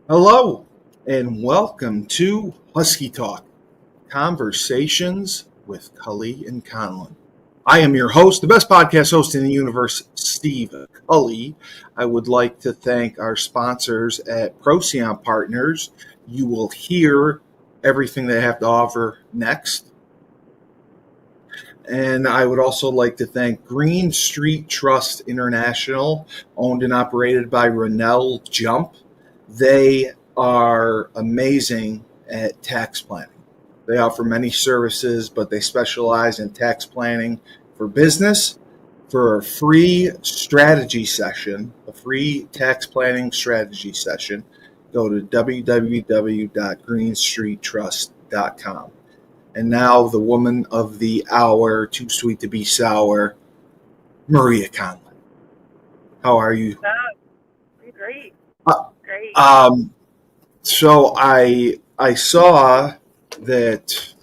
Hello, and welcome to Husky Talk Conversations with Cully and Conlon. I am your host, the best podcast host in the universe, Steve Cully. I would like to thank our sponsors at Procyon Partners. You will hear everything they have to offer next. And I would also like to thank Green Street Trust International, owned and operated by Rennell Jump. They are amazing at tax planning. They offer many services, but they specialize in tax planning for business. For a free strategy session, a free tax planning strategy session, go to www.greenstreettrust.com. And now the woman of the hour, too sweet to be sour, Maria Conlon. How are you? I'm great. Uh, Great. Um, so I saw that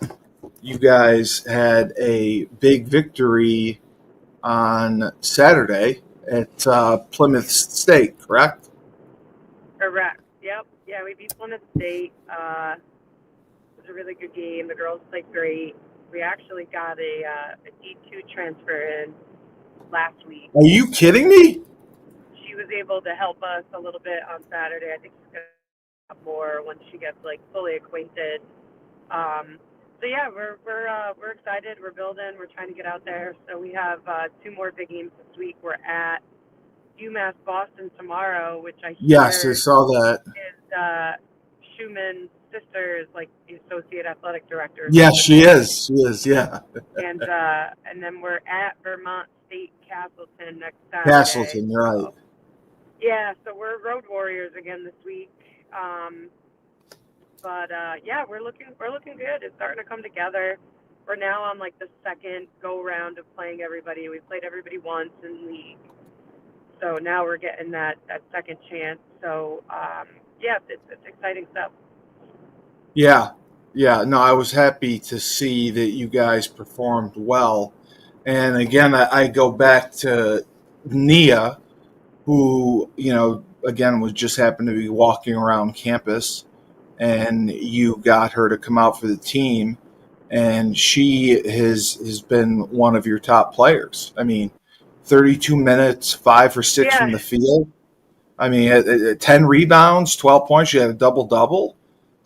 you guys had a big victory on Saturday at Plymouth State, correct? Correct. Yep. Yeah, we beat Plymouth State. It was a really good game. The girls played great. We actually got a D2 transfer in last week. Are you kidding me? She was able to help us a little bit on Saturday. I think she's gonna have more once she gets fully acquainted. Um, so yeah, we're excited. We're building. We're trying to get out there. So we have two more big games this week. We're at UMass Boston tomorrow, which I Yes, I hear saw that. is Schuman's sister is like the associate athletic director or Yes, something. she is. She is, yeah. And then we're at Vermont State Castleton next Saturday. Castleton, you're right. So yeah, so we're road warriors again this week. Um, but yeah, we're looking good. It's starting to come together. We're now on the second go round of playing everybody. We played everybody once in league, so now we're getting that second chance. So yeah, it's exciting stuff. Yeah, yeah. No, I was happy to see that you guys performed well. And again, I go back to Nia, who, again, was just happened to be walking around campus, and you got her to come out for the team, and she has been one of your top players. I mean, 32 minutes, 5 for 6 Yeah, from the field. I mean, 10 rebounds, 12 points. She had a double double.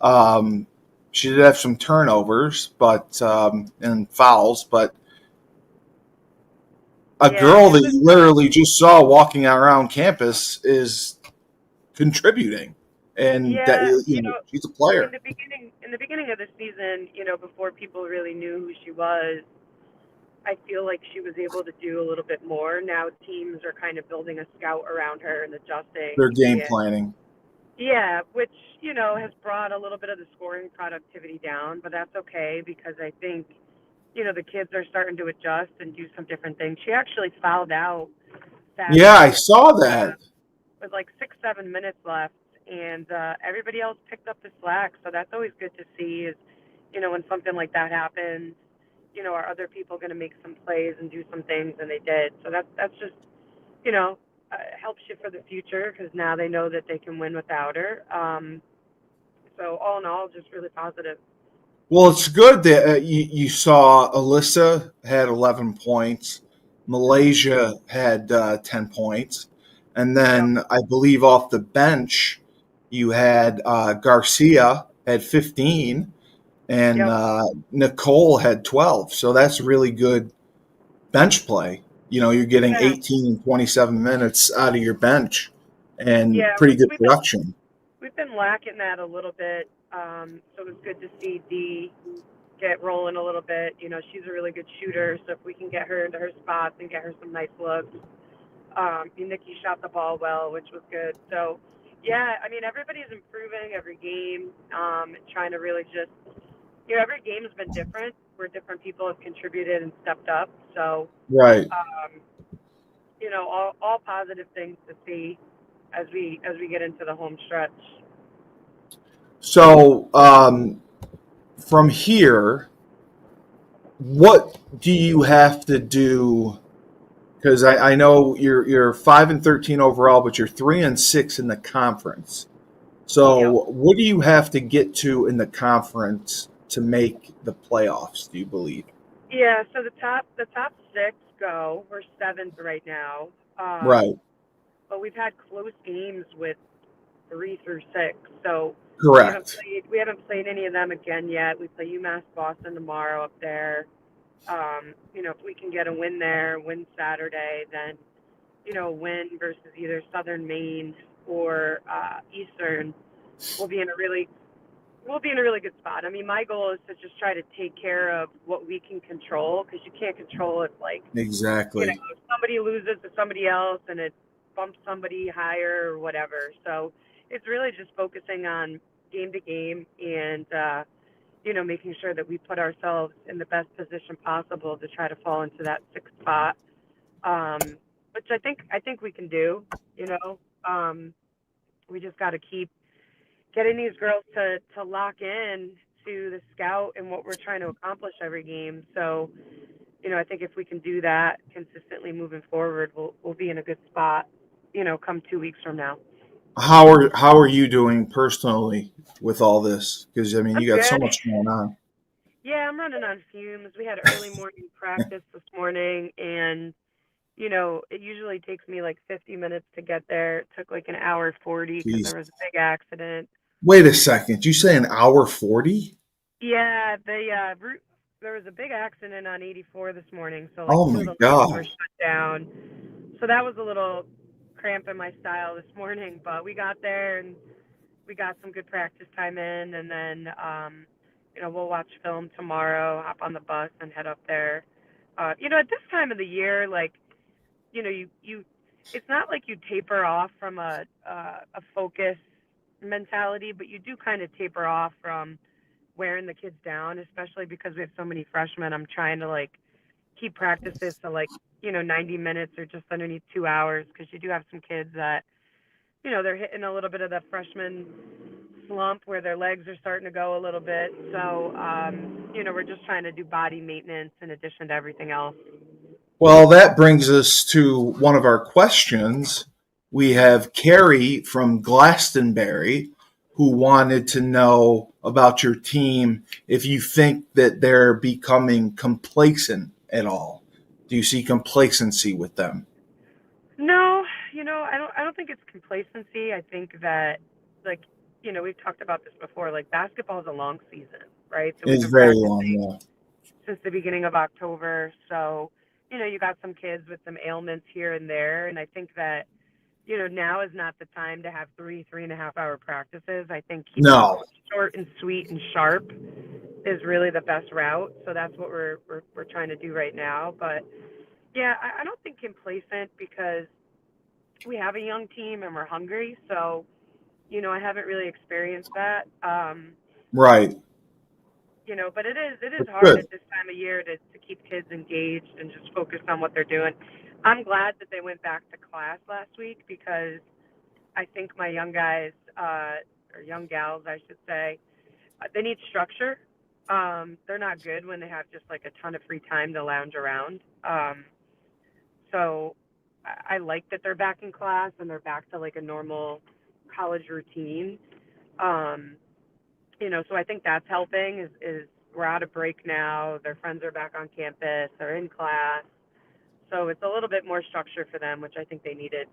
Um, she did have some turnovers, but and fouls. But a yeah, girl it that was. you literally just saw walking around campus is contributing, and that Yeah, she's a in player. the beginning of the season, before people really knew who she was, I feel like she was able to do a little bit more. Now teams are kind of building a scout around her and adjusting. Their game And planning. yeah, which has brought a little bit of the scoring productivity down, but that's okay because I think the kids are starting to adjust and do some different things. She actually fouled out Yeah, I Saturday saw that. with 6, 7 minutes left, and everybody else picked up the slack. So that's always good to see. Is when something like that happens, are other people going to make some plays and do some things, and they did. So that's just helps you for the future because now they know that they can win without her. So all in all, just really positive. Well, it's good that you saw Alyssa had 11 points, Malaysia had 10 points, and Yep. then I believe off the bench you had Garcia had 15, and Yep. Nicole had 12. So that's really good bench play. You're getting Yeah. 18 and 27 minutes out of your bench, and Yeah. pretty We, good we've been production. we've been lacking that a little bit. So it was good to see Dee get rolling a little bit. She's a really good shooter, so if we can get her into her spots and get her some nice looks. Nikki shot the ball well, which was good. So, yeah, I mean, everybody's improving every game, trying to really just, every game's been different where different people have contributed and stepped up. So, Right. um, all positive things to see as we get into the home stretch. So from here, what do you have to do? Because I know you're 5-13 overall, but you're 3-6 in the conference. So, Yep. what do you have to get to in the conference to make the playoffs, do you believe? Yeah. So the top six go. We're seventh right now. Right. But we've had close games with three through six. So Correct. we haven't played any of them again yet. We play UMass Boston tomorrow up there. If we can get a win there, win Saturday, then win versus either Southern Maine or Eastern, we'll be in a really we'll be in a really good spot. I mean, my goal is to just try to take care of what we can control because you can't control it. Like, Exactly. if somebody loses to somebody else and it bumps somebody higher or whatever. So it's really just focusing on game to game and making sure that we put ourselves in the best position possible to try to fall into that sixth spot, which I think we can do. You know, we just got to keep getting these girls to lock in to the scout and what we're trying to accomplish every game. So, I think if we can do that consistently moving forward, we'll be in a good spot. Come 2 weeks from now. How are you doing personally with all this? Because I mean, I'm you got so good. much going on. Yeah, I'm running on fumes. We had early morning practice this morning, and it usually takes me like 50 minutes to get there. It took like an hour 40 because Jeez. there was a big accident. Wait a second. You say an hour 40? Yeah, there was a big accident on 84 this morning, so like Oh two of my the lanes were God. shut down. So that was a little cramp in my style this morning, but we got there and we got some good practice time in, and then we'll watch film tomorrow, hop on the bus and head up there. At this time of the year, like you it's not like you taper off from a focus mentality, but you do kind of taper off from wearing the kids down, especially because we have so many freshmen. I'm trying to like keep practices to like 90 minutes or just underneath 2 hours because you do have some kids that they're hitting a little bit of the freshman slump where their legs are starting to go a little bit. So we're just trying to do body maintenance in addition to everything else. Well, that brings us to one of our questions. We have Carrie from Glastonbury who wanted to know about your team if you think that they're becoming complacent at all. Do you see complacency with them? No, I don't think it's complacency. I think that like we've talked about this before. Like basketball is a long season, right? So we've It's been very long, practicing yeah. since the beginning of October. So you got some kids with some ailments here and there, and I think that now is not the time to have 3.5 hour practices. I think keeping it No. short and sweet and sharp is really the best route. So that's what we're trying to do right now. But yeah, I don't think complacent because we have a young team and we're hungry. So I haven't really experienced that. Right. But it is That's hard good. at this time of year to keep kids engaged and just focused on what they're doing. I'm glad that they went back to class last week because I think my young guys, or young gals, I should say, they need structure. They're not good when they have just like a ton of free time to lounge around. So I like that they're back in class and they're back to like a normal college routine. Um, so I think that's helping is we're out of break now. Their friends are back on campus. They're in class. So it's a little bit more structure for them, which I think they needed.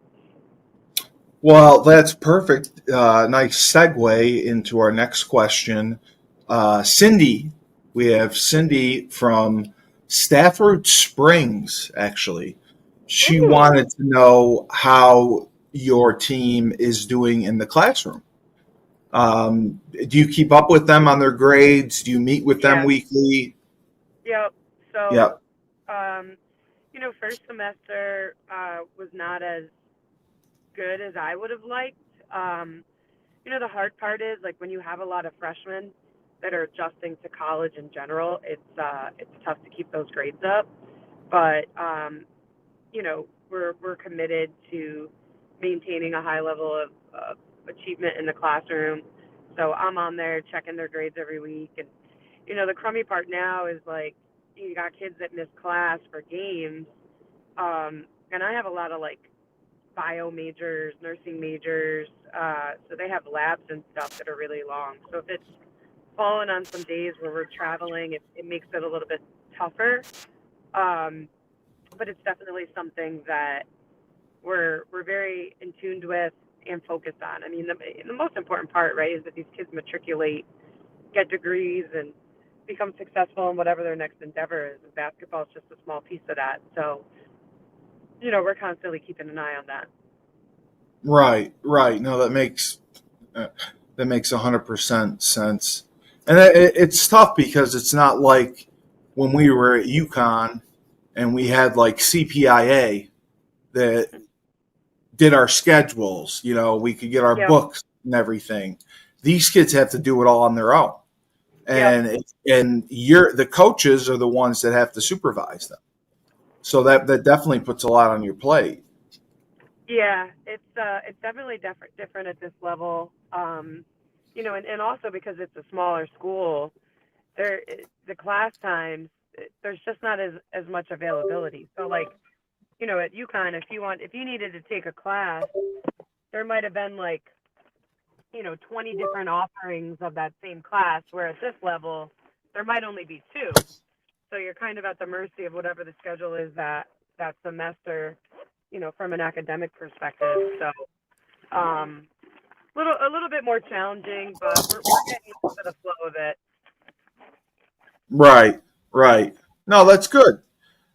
Well, that's perfect. Nice segue into our next question. Cindy, we have Cindy from Stafford Springs, actually. She Ooh, wanted to know how your team is doing in the classroom. Do you keep up with them on their grades? Do you meet with them yes. weekly? Yep. So, Yep. um, first semester was not as good as I would have liked. Um, the hard part is like when you have a lot of freshmen that are adjusting to college in general, it's tough to keep those grades up. But we're committed to maintaining a high level of achievement in the classroom. So I'm on there checking their grades every week, and the crummy part now is like you got kids that miss class for games, and I have a lot of like bio majors, nursing majors. So they have labs and stuff that are really long. So if it's fallen on some days where we're traveling, it makes it a little bit tougher. Um, but it's definitely something that we're very in tuned with and focused on. I mean, the most important part, right, is that these kids matriculate, get degrees, and become successful in whatever their next endeavor is. And basketball is just a small piece of that. So, we're constantly keeping an eye on that. Right, right. No, uh, that makes 100% sense. And it's tough because it's not like when we were at UConn and we had like CPIA that did our schedules. We could get our Yep. books and everything. These kids have to do it all on their own, Yep. and the coaches are the ones that have to supervise them. So that definitely puts a lot on your plate. Yeah, it's definitely different at this level. And also because it's a smaller school, there the class times there's just not as much availability. So like, at UConn, if you needed to take a class, there might have been like, 20 different offerings of that same class, where at this level there might only be two. So you're kind of at the mercy of whatever the schedule is that semester, from an academic perspective. So a little bit more challenging, but we're getting into the flow of it. Right, right. No, that's good.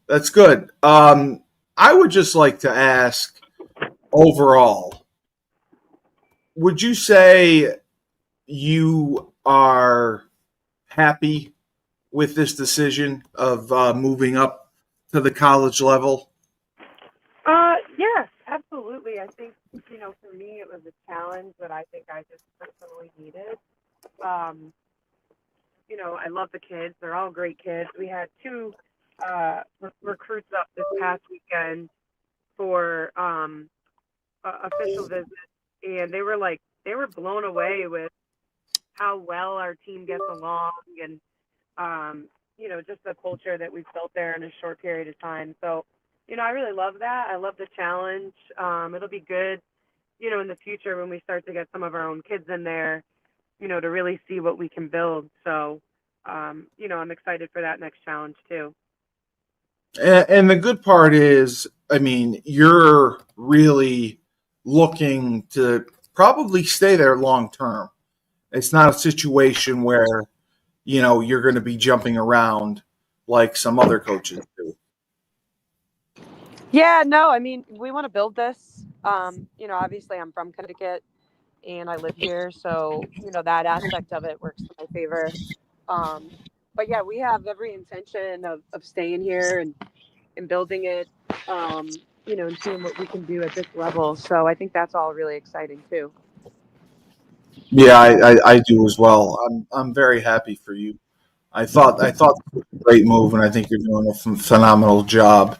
That's good. I would just like to ask overall, would you say you are happy with this decision of moving up to the college level? Yes, absolutely. I think, for me, it was a challenge that I think I just personally needed. Um, I love the kids. They're all great kids. We had two recruits up this past weekend for official visits, and they were blown away with how well our team gets along, and just the culture that we've built there in a short period of time. So, I really love that. I love the challenge. It'll be good, in the future when we start to get some of our own kids in there, to really see what we can build. So, I'm excited for that next challenge too. And the good part is, I mean, you're really looking to probably stay there long term. It's not a situation where, you're going to be jumping around like some other coaches do. Yeah, no, I mean, we want to build this. Obviously I'm from Connecticut and I live here, so that aspect of it works in my favor. Um, but yeah, we have every intention of staying here and building it, and seeing what we can do at this level. So I think that's all really exciting too. Yeah, I do as well. I'm very happy for you. I thought it was a great move, and I think you're doing a phenomenal job.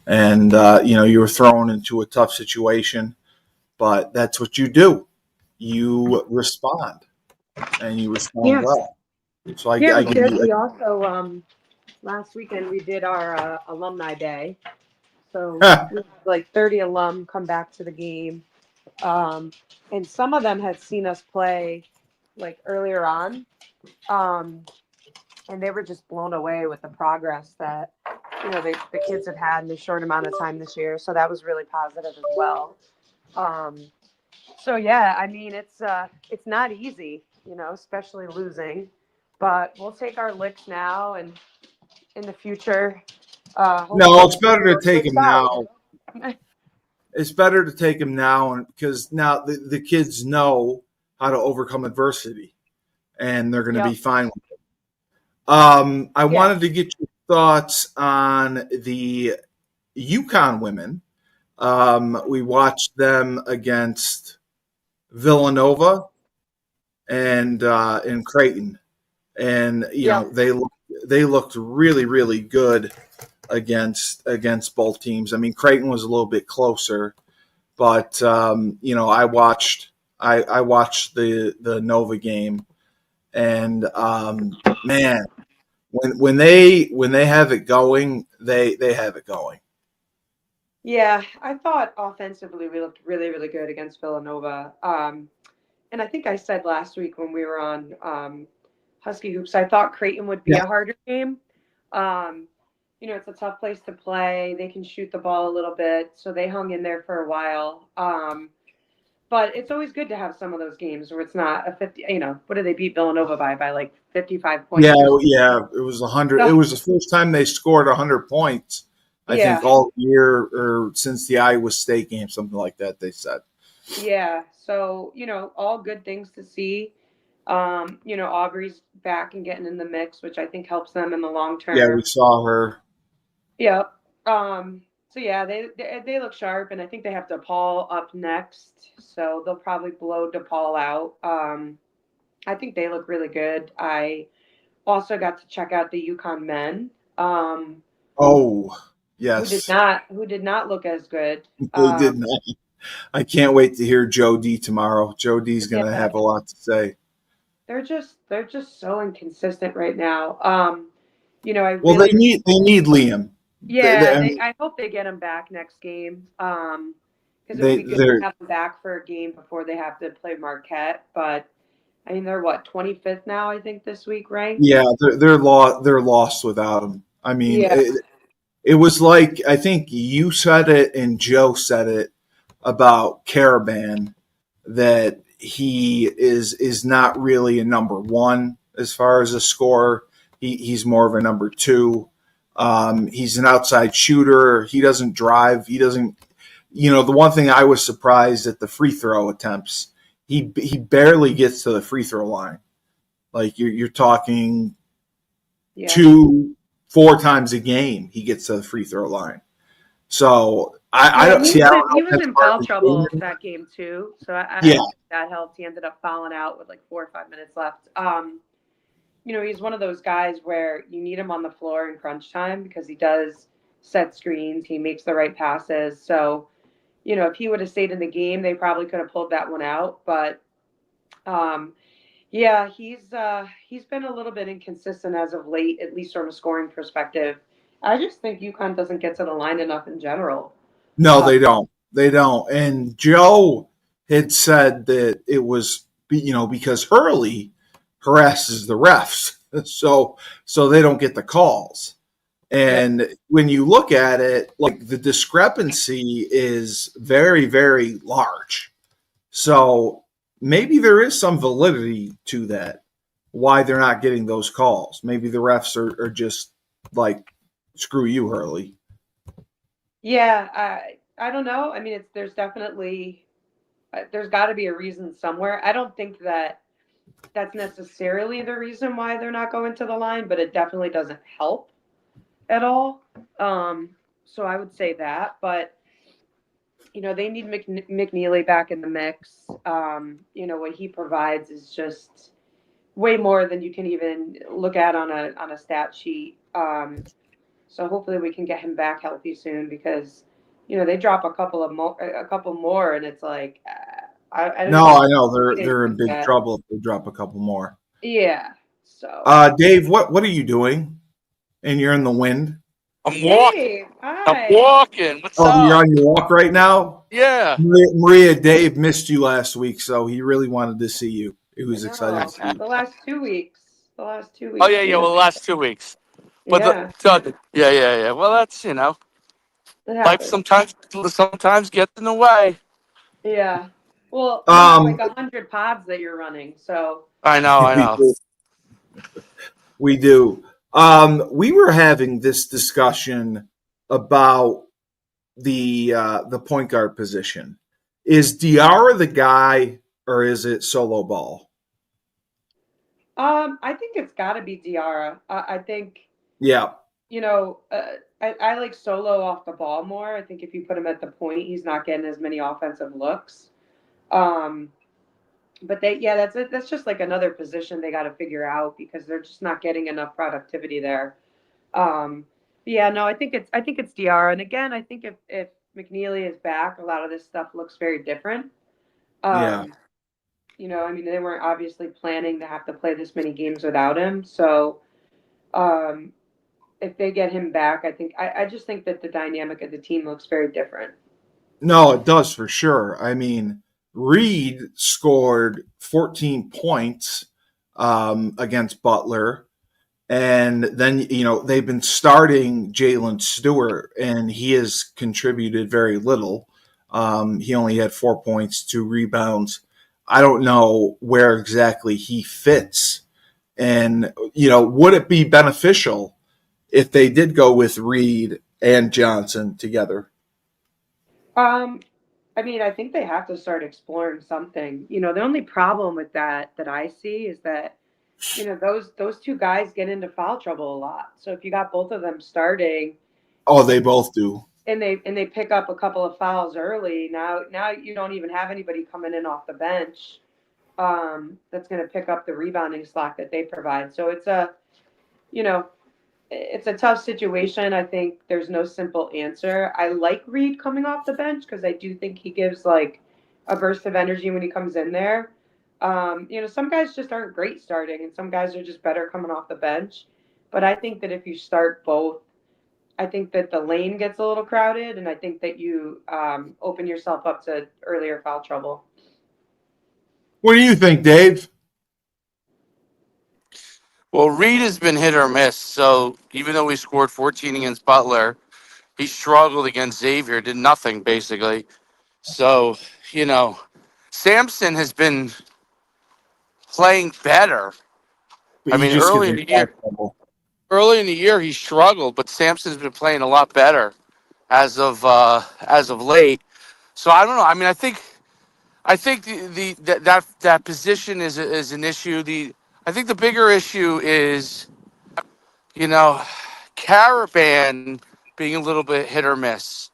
And you were thrown into a tough situation, but that's what you do. You respond, and you respond Yeah, well. So yeah, I we give did. you. We also last weekend we did our alumni day. So we had like 30 alum come back to the game. Um, and some of them had seen us play like earlier on. Um, and they were just blown away with the progress that, the kids have had in a short amount of time this year. So that was really positive as well. Um, so yeah, I mean, it's not easy, especially losing, but we'll take our licks now and in the future, No, hopefully it's better it to works take him out, now. It's better to take him now, and because now the kids know how to overcome adversity, and they're going to be Yep. fine. I Yeah. wanted to get your thoughts on the UConn women. We watched them against Villanova and in Creighton, and Yep. they looked really really good against both teams. I mean, Creighton was a little bit closer, but I watched the Nova game, and man, when they have it going, they have it going. Yeah, I thought offensively we looked really, really good against Villanova. And I think I said last week when we were on Husky Hoops, I thought Creighton would be Yeah, a harder game. Um, it's a tough place to play. They can shoot the ball a little bit, so they hung in there for a while. But it's always good to have some of those games where it's not a 50. What did they beat Villanova by? By like 55 yeah, points or something. yeah. It was 100. It So, was the first time they scored 100 points. I think yeah, all year or since the Iowa State game, something like that. They said. yeah. So, all good things to see. Aubrey's back and getting in the mix, which I think helps them in the long Yeah, we term. saw her. Yep. So yeah, they look sharp, and I think they have DePaul up next, so they'll probably blow DePaul out. I think they look really good. I also got to check out the UConn men, Oh, who did yes, not look as good. they did not. I can't wait to hear Joe D tomorrow. Joe D's going to Yeah, have a lot to say. they're just so inconsistent right now. I Well, really they need Liam. Yeah, I mean, I hope they get him back next game. Because it would be good to they're have him back for a game before they have to play Marquette. But I mean, they're what 25th now, I think, this week ranked. yeah they're lost without him. I mean, Yeah, it was like I think you said it and Joe said it about Caravan that he is not really a number one as far as a scorer. He's more of a number two. He's an outside shooter. He doesn't drive. He doesn't. The one thing I was surprised at the free throw attempts. He barely gets to the free throw line. Like you're talking yeah, 2 4 times a game he gets to the free throw line. So I yeah. don't see. I don't know He if was that's in part foul of his trouble game. that game too, so I Yeah, think that helped. He ended up fouling out with like 4 or 5 minutes left. He's one of those guys where you need him on the floor in crunch time because he does set screens. He makes the right passes. So if he would have stayed in the game, they probably could have pulled that one out. But um, yeah, he's been a little bit inconsistent as of late, at least from a scoring perspective. I just think UConn doesn't get to the line enough in general. no, Uh, they don't. They don't. And Joe had said that it was because Hurley harasses the refs, so they don't get the calls. yeah, And when you look at it, like the discrepancy is very, very large. So maybe there is some validity to that. Why they're not getting those calls? Maybe the refs are just like, screw you, Hurley. yeah. I don't know. I mean, there's definitely there's got to be a reason somewhere. I don't think that that's necessarily the reason why they're not going to the line, but it definitely doesn't help at all. Um, so I would say that, but they need McNeely back in the mix. What he provides is just way more than you can even look at on a stat sheet. So hopefully we can get him back healthy soon because they drop a couple more, and it's like I don't No, even know I know what to they're in do big that. trouble if they drop a couple more. Yeah. So Dave, what are you doing? And you're in the wind. I'm walking. Dave, I'm hi. walking. What's Oh, you're up? on your walk right now. Yeah. Maria, Dave missed you last week, so he really wanted to see you. He I was excited to know. see you. The last 2 weeks. The last two Oh weeks, yeah, yeah. you know. Well, the last 2 weeks, but Yeah, yeah, yeah, yeah. Well, that's it life happens. sometimes gets in the way. Yeah. Well, you have like Um, 100 pods that you're running, so I know, I we know. do. We do. We were having this discussion about the point guard position. Is Diarra the guy, or is it Solo Ball? I think it's got to be Diarra. I think Yeah, you know, I like Solo off the ball more. I think if you put him at the point, he's not getting as many offensive looks. Um, but that's just like another position they got to figure out because they're just not getting enough productivity there. Um, yeah, no, I think it's Diarra, and again, I think if McNeely is back, a lot of this stuff looks very different. yeah. Um, I mean, they weren't obviously planning to have to play this many games without him, so um, if they get him back, I just think that the dynamic of the team looks very different. No, it does for sure. I mean, Reed scored 14 points against Butler. And then, they've been starting Jalen Stewart, and he has contributed very little. He only had 4 points, 2 rebounds. I don't know where exactly he fits. And, would it be beneficial if they did go with Reed and Johnson together? Um, I mean, I think they have to start exploring something. The only problem with that I see is that those two guys get into foul trouble a lot. So if you got both of them starting Oh, they both do. and they pick up a couple of fouls early, now you don't even have anybody coming in off the bench that's going to pick up the rebounding slack that they provide. So you know it's a tough situation. I think there's no simple answer. I like Reed coming off the bench because I do think he gives like a burst of energy when he comes in there. Some guys just aren't great starting, and some guys are just better coming off the bench. But I think that if you start both, I think that the lane gets a little crowded, and I think that you open yourself up to earlier foul trouble. What do you think, Dave? Well, Reed has been hit or miss. So even though he scored 14 against Butler, he struggled against Xavier, did nothing basically. So, you know, Sampson has been playing better. But I he mean, just gets in foul trouble. early in the year he struggled, but Sampson's been playing a lot better as of late. So I don't know. I mean, I think that position is an issue. I think the bigger issue is, you know, Caravan being a little bit hit or miss.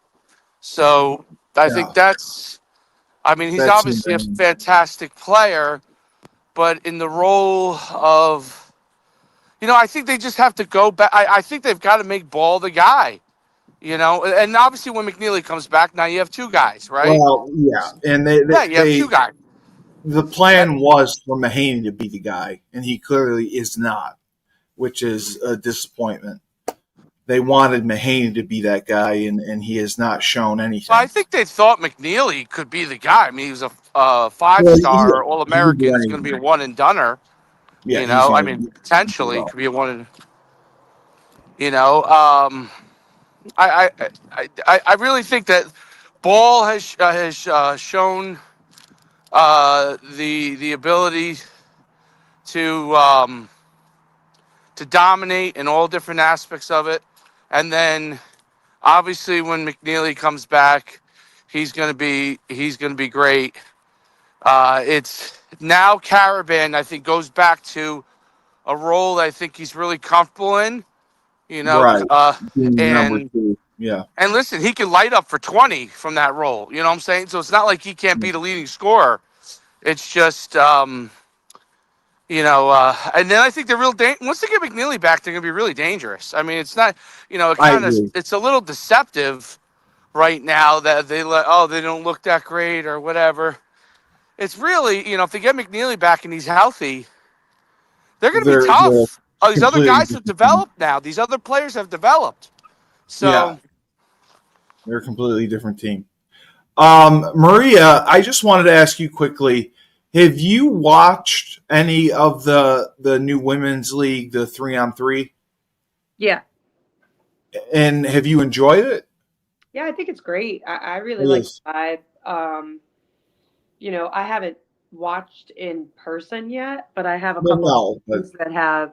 So I think Yeah, that's. I mean, he's that's him. obviously a fantastic player, but in the role of, I think they just have to go back. I think they've got to make Ball the guy. And obviously when McNeely comes back, now you have two guys, right? Well, yeah, and Yeah, you have two guys. the plan was for Mahaney to be the guy, and he clearly is not, which is a disappointment. They wanted Mahaney to be that guy, and he has not shown Well, I anything. think they thought McNeely could be the guy. I mean, he was a Well, five-star he can do All-American. He's going to be a anything. one-and-doneer. Yeah, he's I gonna mean, do potentially well. could be a one. You know, um, I really think that Ball has shown the ability to um, to dominate in all different aspects of it, and then obviously when McNeely comes back, he's gonna be great. It's now Caravan, I think, goes back to a role that I think he's really comfortable in. You know, Right, being number and two. Yeah, listen, he can light up for 20 from that role. You know what I'm saying? So it's not like he can't be the leading scorer. It's just, and then I think they're once they get McNeely back, they're gonna be really dangerous. I mean, it's not, I agree. it's a little deceptive right now that they don't look that great or whatever. It's really, if they get McNeely back and he's healthy, they're going to be They're tough. Oh, these other completely guys have different team. developed now. These other players have developed. Yeah, So, they're a completely different team. Maria, I just wanted to ask you quickly: have you watched any of the new women's league, the 3-on-3, Yeah, and have you enjoyed it? yeah, I think it's great. I really It like is. the vibe. I haven't watched in person yet, but I have a Well, couple of no, but friends that have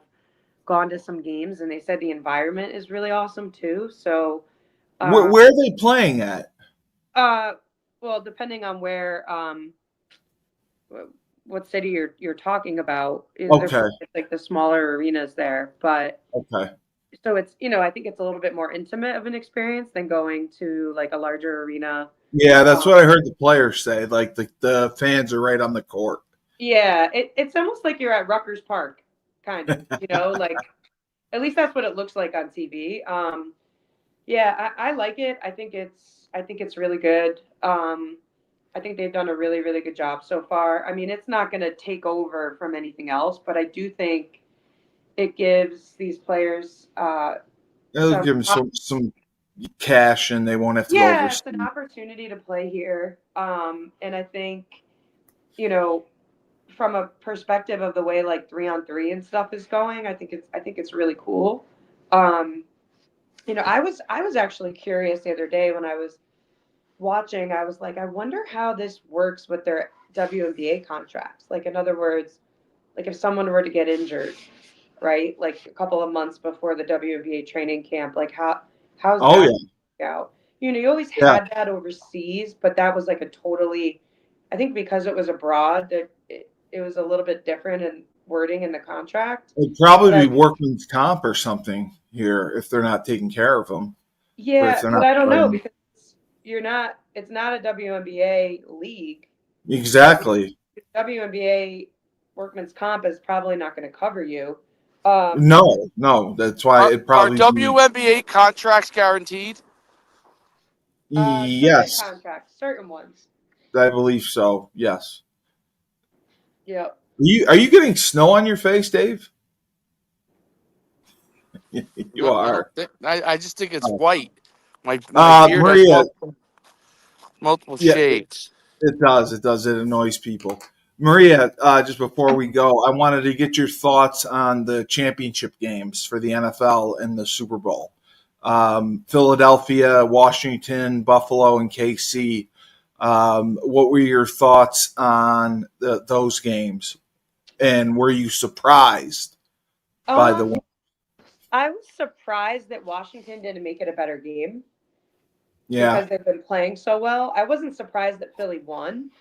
gone to some games, and they said the environment is really awesome too. So, uh, where are they playing at? uh, well, depending on where, what city you're talking about, there's Okay, like the smaller arenas there, but okay. so it's I think it's a little bit more intimate of an experience than going to like a larger arena. Yeah, that's Um, what I heard the players say. Like the fans are right on the court. yeah, it's almost like you're at Rutgers Park, kind of, like at least that's what it looks like on TV. Yeah, I like it. I think it's really good. I think they've done a really, really good job so far. I mean, it's not going to take over from anything else, but I do think it gives these players It'll some give them some cash, and they won't have to go yeah, it's an overseas. opportunity to play here. And I think, you know, from a perspective of the way like 3-on-3 and stuff is going, I think it's really cool. Um, I was actually curious the other day when I was watching. I was like, I wonder how this works with their WNBA contracts. Like, in other words, like if someone were to get injured, right? Like a couple of months before the WNBA training camp, like how's Oh that yeah, out? You always yeah. had that overseas, but that was like a totally, I think because it was abroad, that it was a little bit different in wording in the contract. It'd probably But be I, workman's comp or something here if they're not taking care of them. But if yeah, they're but not I don't know playing, because it's not a WNBA league. W exactly. WNBA workman's comp is probably not going to cover you. Um, No, no. That's why it'd Are probably be WNBA contracts guaranteed? certain yes. contracts, certain ones. I believe so. Yes. Yeah. Are you getting snow on your face, Dave? You No, I don't are. think. I just think it's white. My beard has Maria. multiple Yeah, shades. it does. It does. It annoys people. Maria, just before we go, I wanted to get your thoughts on the championship games for the NFL and the Super Bowl. Philadelphia, Washington, Buffalo, and KC. What were your thoughts on those games? And were you surprised by the Um, one? I was surprised that Washington didn't make it a better game Yeah, because they've been playing so well. I wasn't surprised that Philly won,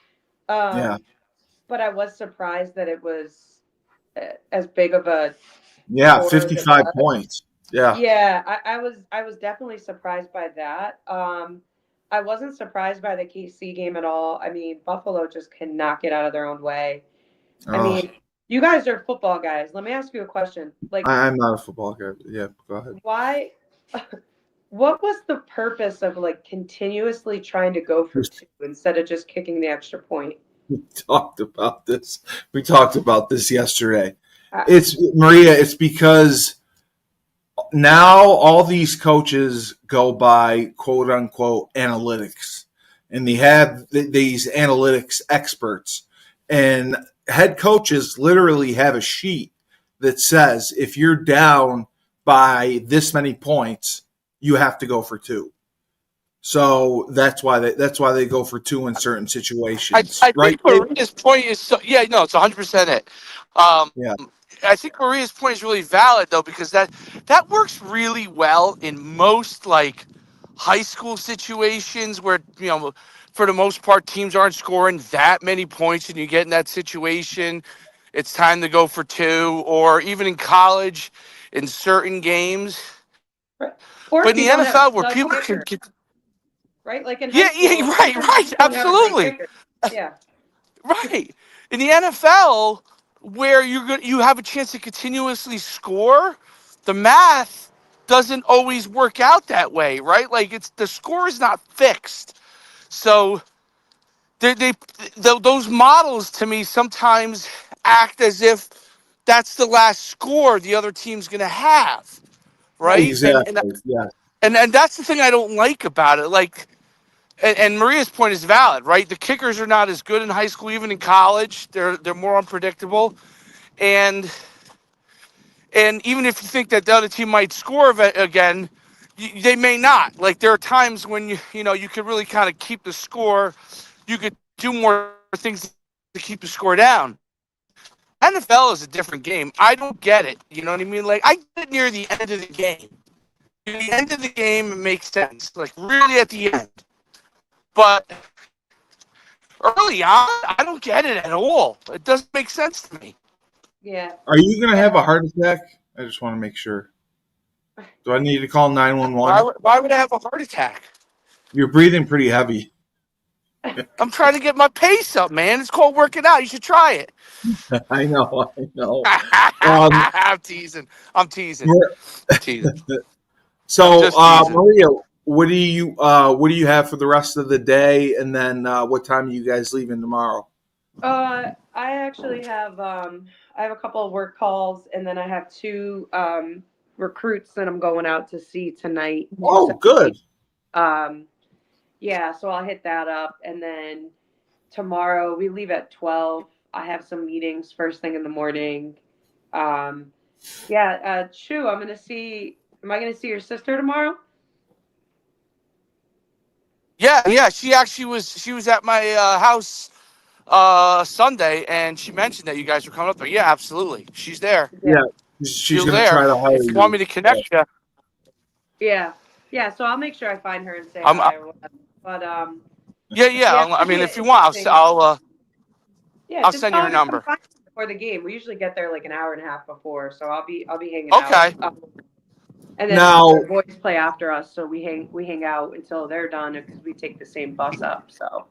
yeah, um, but I was surprised that it was as big of a yeah. score as it 55 was. points. Yeah. Yeah, I was definitely surprised by that. I wasn't surprised by the KC game at all. I mean, Buffalo just cannot get out of their own way. I Oh, mean, you guys are football guys. Let me ask you a question. Like, I'm not a football guy. But yeah, go ahead. why? What was the purpose of like continuously trying to go for two instead of just kicking the extra point? We talked about this. We talked about this yesterday. Uh, It's Maria. It's because now all these coaches go by quote unquote analytics, and they have these analytics experts, and head coaches literally have a sheet that says if you're down by this many points, you have to go for two. So that's why they go for two in certain situations, I right, think Dave? Maria's point is so. Yeah, no, it's 100% it. Um, Yeah. I think Maria's point is really valid though because that works really well in most like high school situations where for the most part teams aren't scoring that many points and you get in that situation, it's time to go for two, or even in college in certain games. right. Or But if in you the don't have a NFL where stud people can kicker, get, right? Like in high yeah, yeah, school, right, sometimes you right, just don't have a great absolutely. kicker. Yeah. Right. In the NFL, where you have a chance to continuously score, the math doesn't always work out that way, right? Like it's the score is not fixed. So those models to me sometimes act as if that's the last score the other team's going to have, right? Exactly. Yeah. And that's the thing I don't like about it. Like and Maria's point is valid, right? The kickers are not as good in high school, even in college. They're more unpredictable, and even if you think that the other team might score again, they may not. Like there are times when you could really kind of keep the score. You could do more things to keep the score down. NFL is a different game. I don't get it. You know what I mean? Like I get it near the end of the game. Near the end of the game, it makes sense. Like really at the end, but early on, I don't get it at all. It doesn't make sense to me. Yeah. Are you going to have a Yeah. heart attack? I just want to make sure. Do I need to call Why 911? why would I have a heart attack? You're breathing pretty heavy. I'm trying to get my pace up, man. It's called working out. You should try it. I know. I know. Um, I'm teasing. I'm teasing. I'm teasing. I'm so, just teasing. Maria, what do you have for the rest of the day, and then what time are you guys leaving tomorrow? I actually have I have a couple of work calls and then I have two recruits that I'm going out to see tonight. Oh, good. Yeah, so I'll hit that up, and then tomorrow we leave at 12. I have some meetings first thing in the morning. Um, yeah, Shu, I'm gonna see. Am I gonna see your sister tomorrow? Yeah. She was at my house Sunday, and she mentioned that you guys were coming up there. Yeah, absolutely. She's there. Yeah, Yeah. she's Still going to there. try to hire If you want you. me to connect you, Yeah, yeah. So I'll make sure I find her and say I'm. hi or whatever. But Yeah. yeah, it I should mean, be if you want, interesting. Yeah, I'll just send you tell her her to come number. find me before the game. We usually get there like an hour and a half before, so I'll be hanging out. Okay. And then Now, the boys play after us, so we hang out until they're done because we take the same bus up. So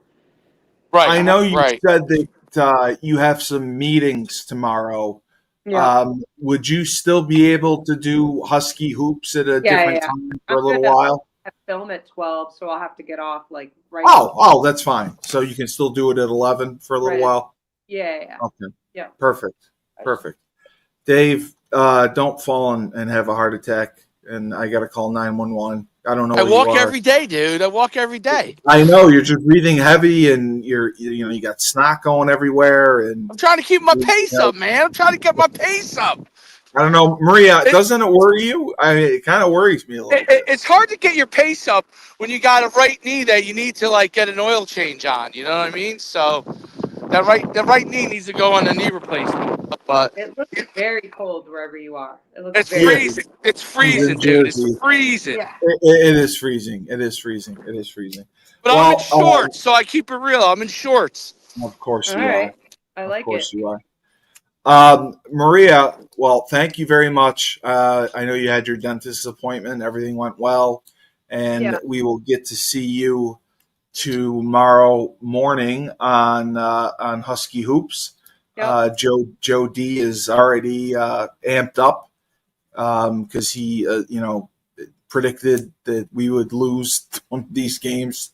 Right. I I have know you Right. said that you have some meetings tomorrow. yeah, Would you still be able to do Husky hoops at a different yeah. time for I'm a little gonna while? have film at 12, so I'll have to get off like Oh, that's fine. So you can still do it at 11 for a little right. while? Yeah. Okay, Yeah. perfect. Perfect. Dave, don't fall and have a heart attack, and I got to call 911. I don't know I where you walk are. every day, dude. I walk every day. I know you're just breathing heavy, and you got snot going everywhere, and I'm trying to keep my you pace know, up, man. I'm trying to get my pace up. I don't know, Maria. It, Doesn't it worry you? I mean, it kind of worries me a little bit. it's hard to get your pace up when you got a right knee that you need to like get an oil change on. You know what I mean? So that right knee needs to go on a knee replacement. But It looks very cold wherever you are. It looks it's very Yeah, cold. freezing. It's he's freezing, in dude. It's Jersey. freezing. Yeah. It is freezing. It is freezing. It is freezing. But I'm in Well, shorts, so I keep it real. I'm in shorts. of course All you are. right. I Of like it. course you are. Maria, well, thank you very much. I know you had your dentist appointment. Everything went well, and Yeah. we will get to see you tomorrow morning on Husky Hoops. Yep. Joe D is already amped up because he predicted that we would lose one of these games.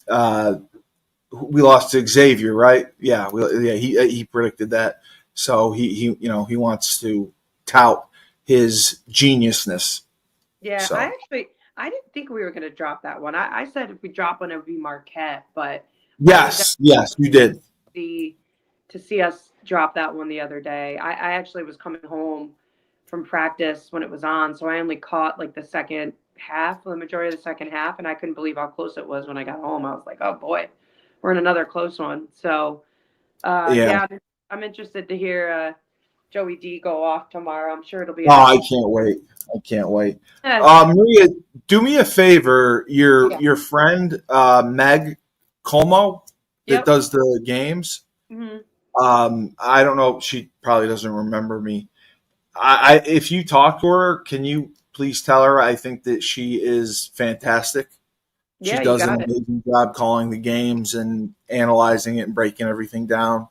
We lost to Xavier, right? Yeah, he predicted that. So he wants to tout his geniusness. Yeah. So I didn't think we were gonna drop that one. I said if we drop one, it would be Marquette, but I was yes, you did. definitely to see us drop that one the other day. I actually was coming home from practice when it was on, so I only caught like the second half, the majority of the second half, and I couldn't believe how close it was when I got home. I was like, oh boy, we're in another close one. So Yeah. yeah, I'm interested to hear Joey D go off tomorrow. I'm sure it'll be Oh, a I nice. can't wait. I can't wait. Yeah. Maria, do me a favor. Yeah. Your friend Meg Como that Yep. does the games. Hmm. I don't know. She probably doesn't remember me. If you talk to her, can you please tell her I think that she is fantastic. She Yeah, you does an got it. amazing job calling the games and analyzing it and breaking everything down.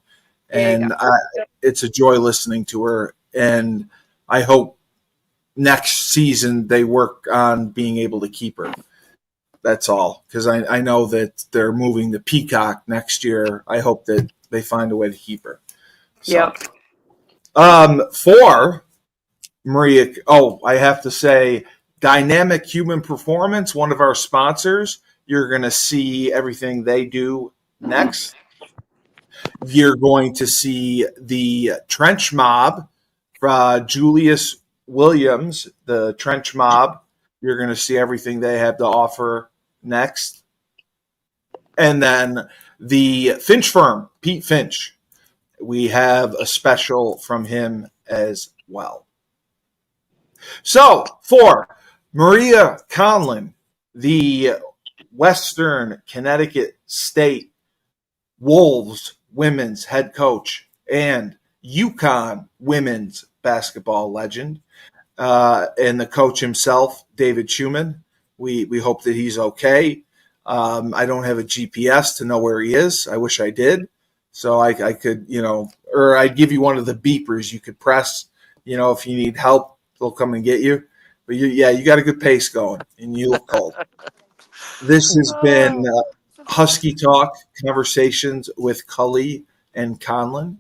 Yeah, you got And it. it's a joy listening to her. And I hope next season they work on being able to keep her. That's all. Because I know that they're moving to Peacock next year. I hope that they find a way to keep her. So, Yep. for Maria, I have to say, Dynamic Human Performance, one of our sponsors. You're going to see everything they do next. You're going to see the Trench Mob, Julius Williams, the Trench Mob. You're going to see everything they have to offer next. And then the Finch firm, Pete Finch. We have a special from him as well. So, for Maria Conlon, the Western Connecticut State Wolves women's head coach and UConn women's basketball legend, and the coach himself, David Schuman. We hope that he's okay. I don't have a GPS to know where he is. I wish I did. So I could, or I'd give you one of the beepers you could press, if you need help, they'll come and get you. But you got a good pace going, and you look cold. This has been Husky Talk Conversations with Cully and Conlon.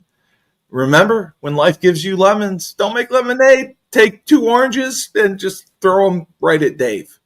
Remember, when life gives you lemons, don't make lemonade. take 2 oranges and just throw them right at Dave.